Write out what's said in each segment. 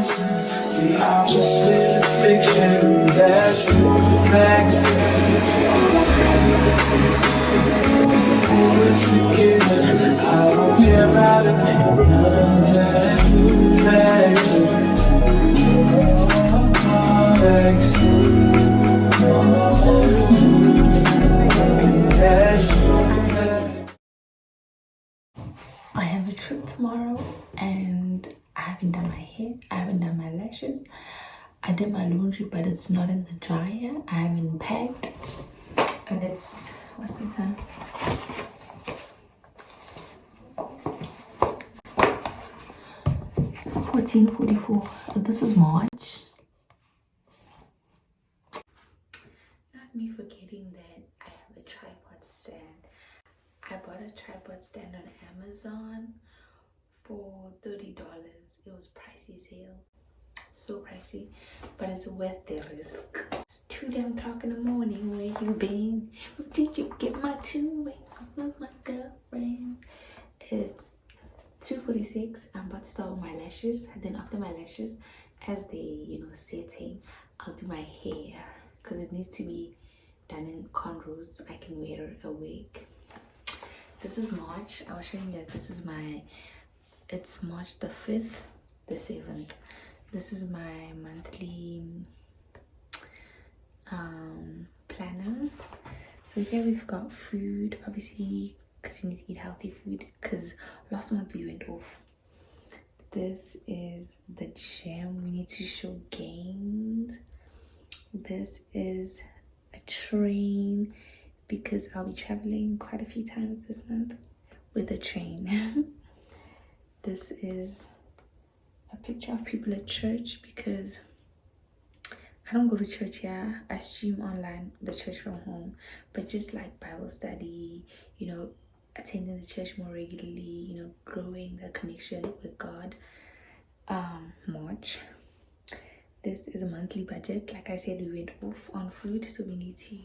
See, I was living fiction, that's facts. Always forgiven, I don't care about opinion, that's facts. Facts. That's facts. I have a trip tomorrow and I haven't done my hair, I haven't done my lashes. I did my laundry, but it's not in the dryer. I haven't packed. And it's, what's the time? 14:44. So this is March. Not me forgetting that I have a tripod stand. I bought a tripod stand on Amazon for $30. It was pricey as hell. So pricey, but it's worth the risk. It's 2 damn o'clock in the morning. Where you been? Where did you get my two-way? I'm with my girlfriend. It's 2:46. I'm about to start with my lashes, and then after my lashes, as they setting, I'll do my hair because it needs to be done in cornrows. I can wear a wig. This is March. I was showing that this is it's March the 5th, the 7th. This is my monthly planner. So here we've got food, obviously, because we need to eat healthy food, because last month we went off. This is the gym. We need to show gains. This is a train, because I'll be traveling quite a few times this month with a train. This is a picture of people at church, because I don't go to church here. I stream online the church from home, but just like Bible study, attending the church more regularly, growing the connection with God. March. This is a monthly budget. Like I said, we went off on food, so we need to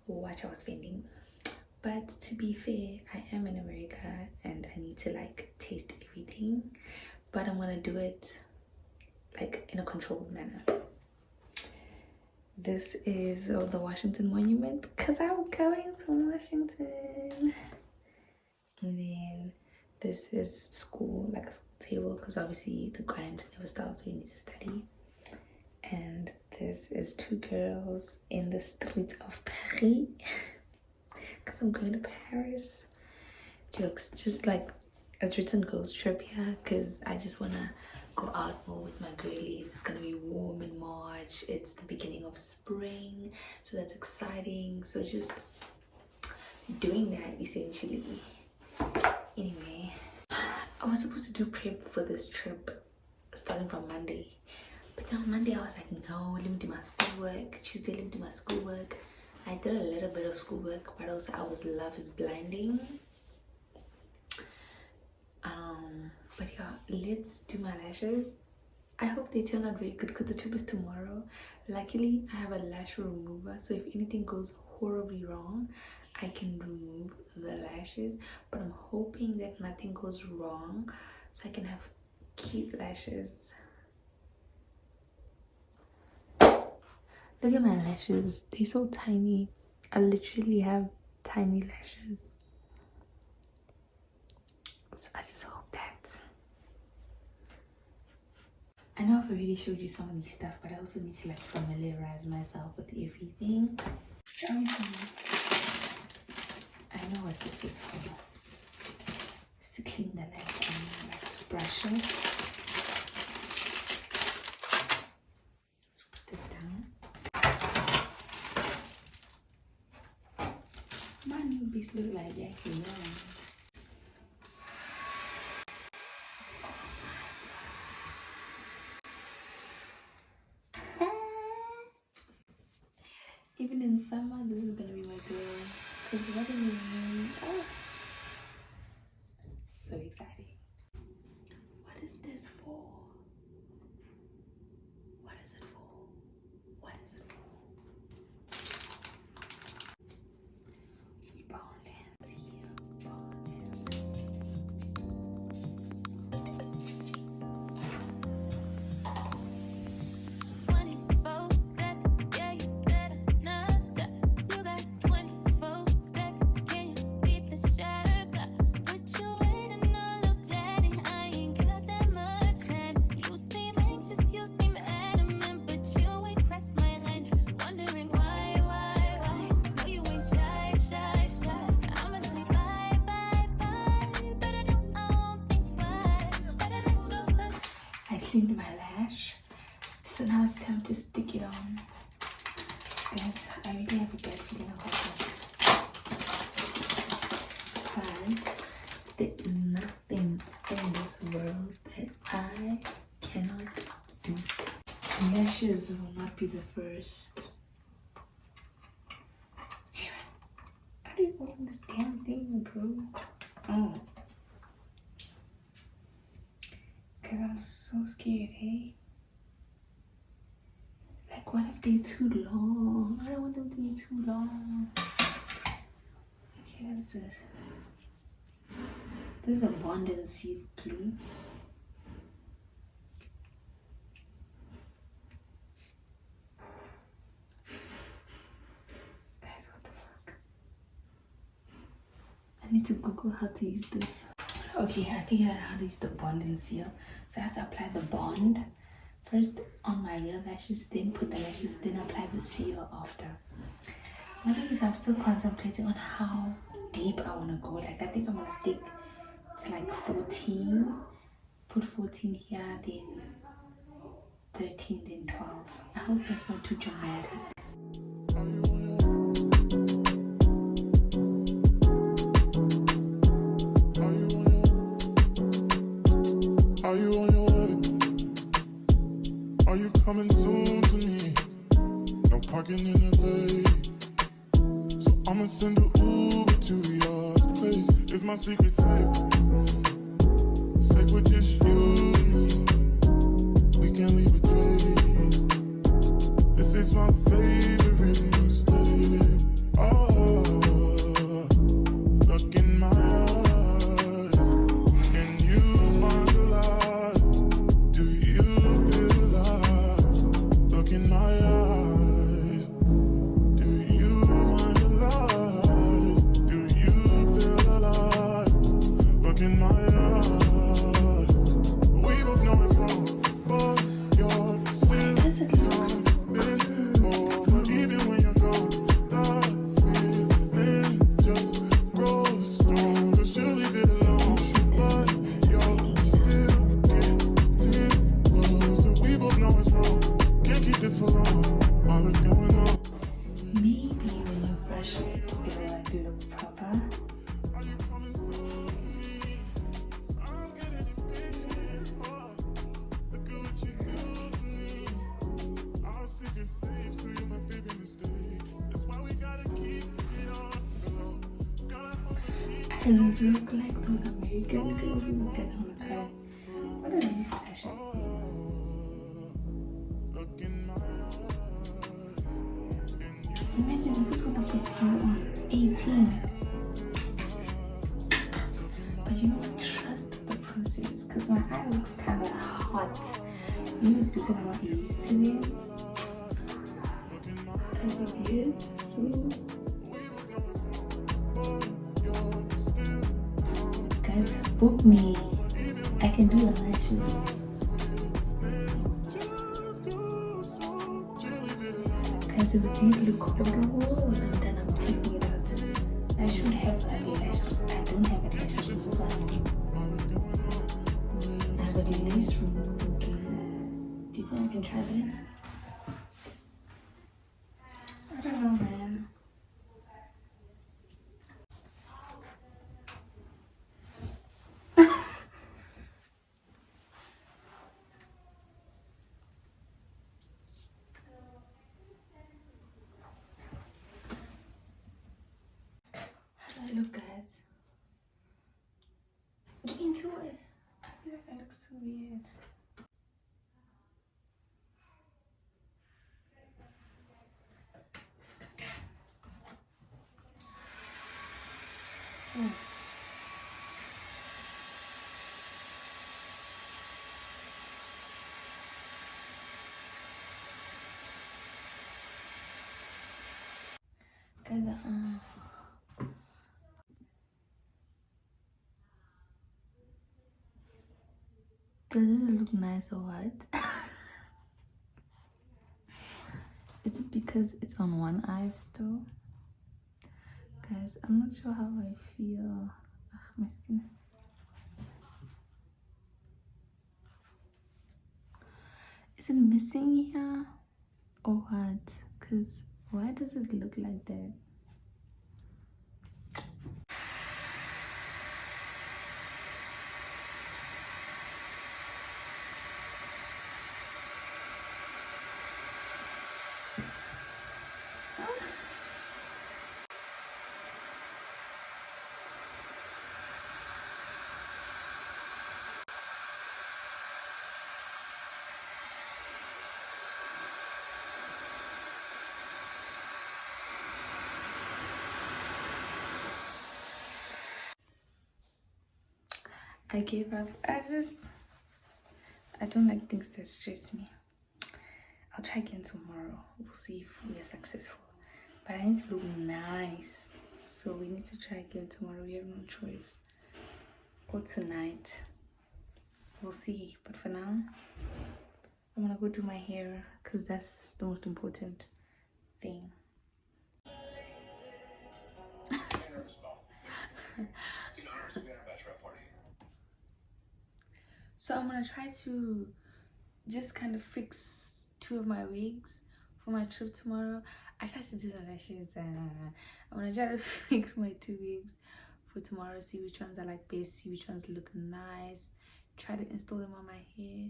watch our spendings. But to be fair, I am in America and I need to taste everything, but I'm gonna do it in a controlled manner. This is the Washington Monument, because I'm going to Washington. And then this is school, like a school table, because obviously the grind never stops, we need to study. And this is 2 girls in the streets of Paris, because I'm going to Paris. Jokes, just it's written girls trip here, because I just want to go out more with my girlies. It's gonna be warm in March. It's the beginning of spring, so that's exciting. So just doing that essentially. Anyway, I was supposed to do prep for this trip starting from Monday, but then on Monday I was like, no, let me do my schoolwork. Tuesday, let me do my schoolwork. I did a little bit of schoolwork, but also I was love is blinding. But yeah, let's do my lashes. I hope they turn out very good, because the trip is tomorrow. Luckily, I have a lash remover, so if anything goes horribly wrong, I can remove the lashes. But I'm hoping that nothing goes wrong, so I can have cute lashes. Look at my lashes. They're so tiny. I literally have tiny lashes. So I just hope that. I know I've already showed you some of this stuff, but I also need to familiarize myself with everything. So obviously, I know what this is for. It's to clean the lash and to brush it. Let's put this down. My new piece look like Jackie. Even in summer, this is gonna be my girl. Because what do you mean? Oh, so exciting. What is this for? What is it for? What is it for? Bone dance here. Bone dance. cleaned my lash, so now it's time to stick it on. Guys, I really have a bad feeling about this, but there's nothing in this world that I cannot do. Lashes will not be the first. How do you open this damn thing, bro? Oh. Because I'm so scared, hey? Like, what if they're too long? I don't want them to be too long. Okay, what is this? This is a bond and see-through. Guys, what the fuck? I need to Google how to use this. Okay, I figured out how to use the bond and seal. So I have to apply the bond first on my real lashes, then put the lashes, then apply the seal after. My thing is, I'm still contemplating on how deep I want to go. Like, I think I'm going to stick to like 14. Put 14 here, then 13, then 12. I hope that's not too dramatic. Are you on your way? Are you coming soon to me? No parking in LA, so I'ma send an Uber to your place. It's my secret safe, safe with just you and me. We can't leave a trace. This is my favorite mistake. Oh, look in my eyes. Can you find the lies? Do you feel alive? Look in my eyes. Do you mind the lies? Do you feel alive? Look in my eyes. We both know it's wrong, but you're still coming over. Even when you're gone, that feeling just grows stronger. She'll leave it alone, but you're still getting closer. We both know it's wrong. Can't keep this for long. All that's going on. Maybe when you brush it, it will like look proper. Are you coming soon to me? I'm getting impatient. Oh, look at what you do to me. Our secret's safe, so you're my favorite mistake. That's why we gotta keep it on the low. Gotta hold the heat. I look like those American girls in the get on the car. What are these lashes? Look in my eyes. Imagine I'm just gonna put you on 18. But you don't trust the process because my eye looks kind of hot. Maybe it's because I'm not used to it. As of yet, so guys, book me. I can do the lashes. Guys, if these look horrible, then I'm taking it out. I should have a lash. I don't have a lash remover. I have a lace remover. Do you think I can try that? I don't know, man. How do I look, guys? Get into it. I feel like I look so weird. Oh. Guys, does it look nice or what? Is it because it's on one eye still? Guys, I'm not sure how I feel. Ugh, my skin. Is it missing here or what? Because why does it look like that? I gave up. I don't like things that stress me. I'll try again tomorrow. We'll see if we are successful. But I need to look nice. So we need to try again tomorrow. We have no choice. Or tonight. We'll see. But for now, I'm gonna go do my hair because that's the most important thing. So I'm gonna try to just kind of fix 2 of my wigs for my trip tomorrow. I tried to do the lashes. I'm gonna try to fix my 2 wigs for tomorrow. See which ones I like best. See which ones look nice. Try to install them on my hair.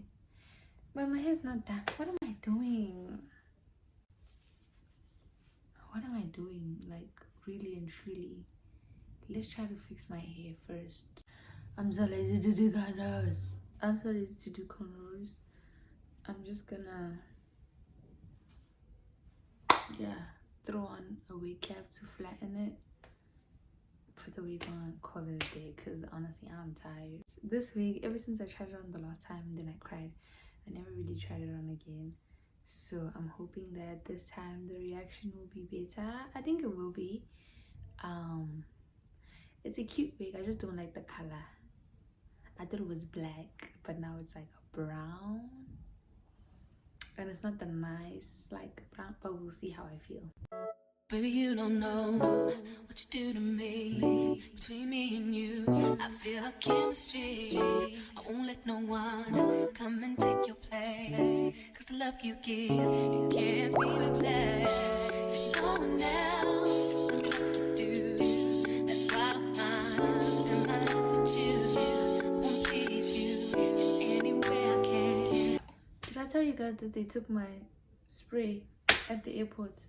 But my hair's not that. What am I doing? What am I doing? Like really and truly. Let's try to fix my hair first. I'm so lazy to do cornrows. I'm so lazy to do cornrows. I'm just gonna, throw on a wig cap to flatten it. Put the wig on, call it a day, because honestly, I'm tired. This wig, ever since I tried it on the last time and then I cried, I never really tried it on again. So I'm hoping that this time the reaction will be better. I think it will be. It's a cute wig. I just don't like the color. I thought it was black, but now it's like a brown. And it's not the nice like brown, but we'll see how I feel. Baby, you don't know what you do to me. Between me and you, I feel a chemistry. I won't let no one come and take your place. Cause the love you give, it can't be replaced. So no one else will do like you do. That's why I spend my life with you. I won't please you in any way I can. Did I tell you guys that they took my spray at the airport?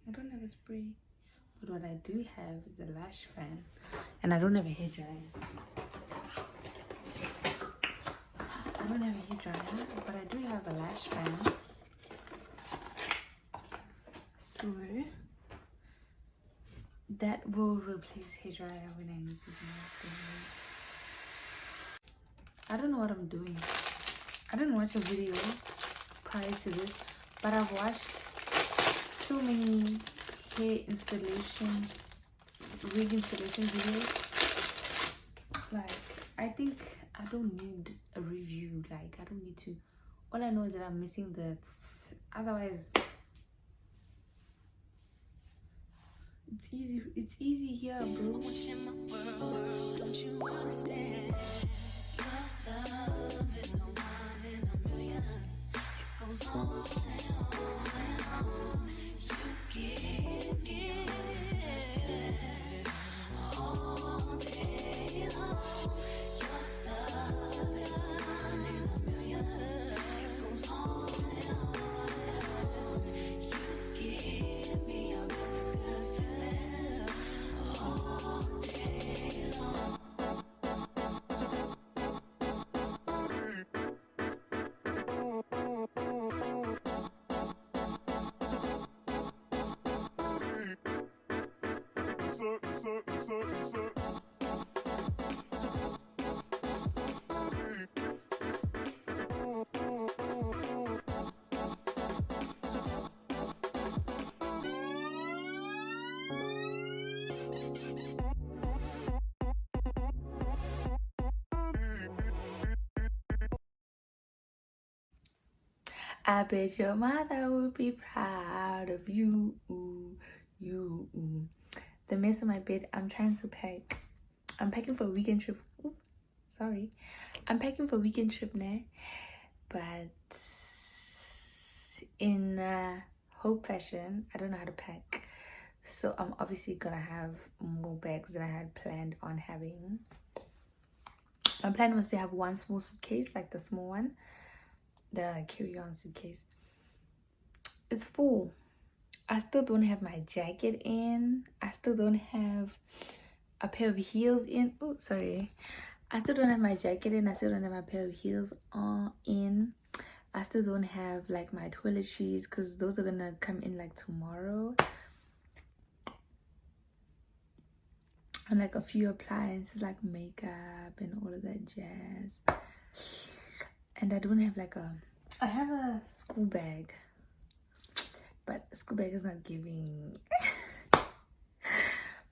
I don't have a spray, but what I do have is a lash fan, and I don't have a hair dryer. I don't have a hair dryer, but I do have a lash fan. So that will replace hair dryer when I need to do it. I don't know what I'm doing. I didn't watch a video prior to this, but I've watched so many hair installation, wig installation videos. Like, I think I don't need a review. Like, I don't need to. All I know is that I'm missing the otherwise it's easy here, bro. Don't you understand? Your love is a one in a million. It goes on and on and on. You give all day long. Your love is a one in a million. It goes on and on and on. You give me a really good feeling all day long. I bet your mother would be proud of you. The mess on my bed. I'm trying to pack. I'm packing for a weekend trip. Ooh, sorry. I'm packing for a weekend trip now. but in Hope fashion, I don't know how to pack, so I'm obviously gonna have more bags than I had planned on having. My plan was to have one small suitcase, like the small one, the carry-on suitcase. It's full. I still don't have my jacket in. I still don't have a pair of heels in. Oh, sorry. I still don't have my jacket in. I still don't have my pair of heels in. I still don't have like my toiletries because those are gonna come in like tomorrow. And like a few appliances like makeup and all of that jazz. And I don't have like I have a school bag, but school bag is not giving. But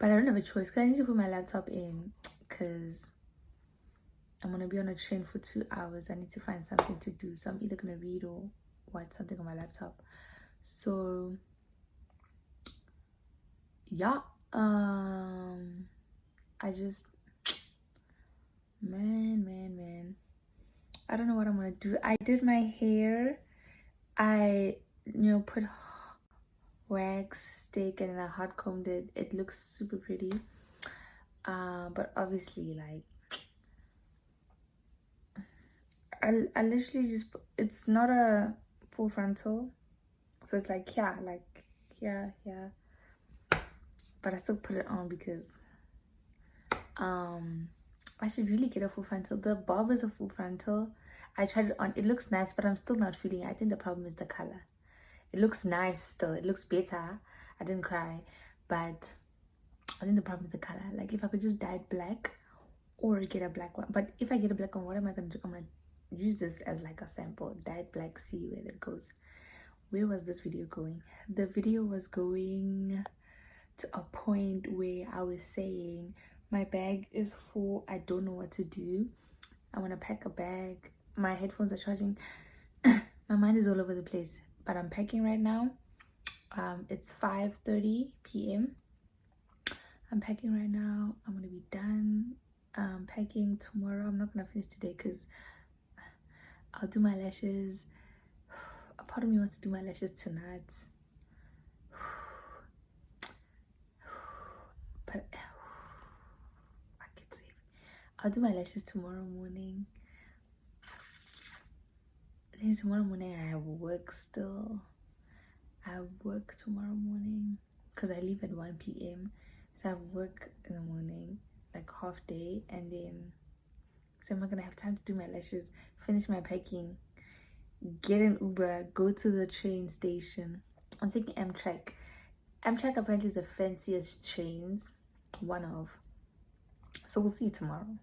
I don't have a choice because I need to put my laptop in because I'm gonna be on a train for 2 hours. I need to find something to do, so I'm either gonna read or watch something on my laptop. So yeah, I just man, I don't know what I'm gonna do. I did my hair. I put wax stick and then I hot combed it. It looks super pretty. But obviously like I literally just it's not a full frontal, so it's like yeah, but I still put it on because I should really get a full frontal. The bob is a full frontal. I tried it on. It looks nice, but I'm still not feeling it. I think the problem is the color. It looks nice still. It looks better. I didn't cry, but I think the problem is the color. Like if I could just dye it black or get a black one. But if I get a black one, what am I gonna do? I'm gonna use this as like a sample. Dye it black, see where that goes. Where was this video going? The video was going to a point where I was saying my bag is full. I don't know what to do. I want to pack a bag. My headphones are charging. My mind is all over the place, but I'm packing right now. It's 5:30 p.m. I'm packing right now. I'm gonna be done packing tomorrow. I'm not gonna finish today because I'll do my lashes. A part of me wants to do my lashes tonight, but I can save it. I'll do my lashes tomorrow morning. Then tomorrow morning I have work still. I have work tomorrow morning because I leave at 1 p.m. So I have work in the morning, like half day, and then so I'm not gonna have time to do my lashes, finish my packing, get an Uber, go to the train station. I'm taking Amtrak. Amtrak apparently is the fanciest trains, one of. So we'll see tomorrow.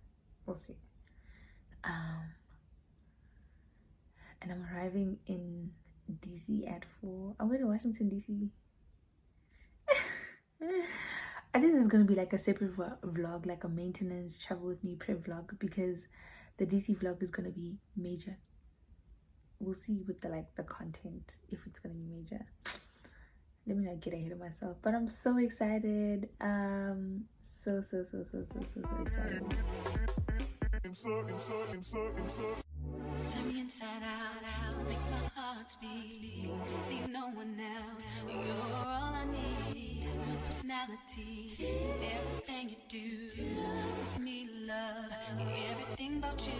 We'll see. And I'm arriving in DC at 4. I'm going to Washington DC. I think this is gonna be like a separate vlog, like a maintenance travel with me prep vlog, because the DC vlog is gonna be major. We'll see with the content if it's gonna be major. Let me not get ahead of myself, but I'm so excited. So excited. Turn me inside out, make my heart speak. Need no one else, you're all I need. Personality, everything you do, it's me love, everything about you.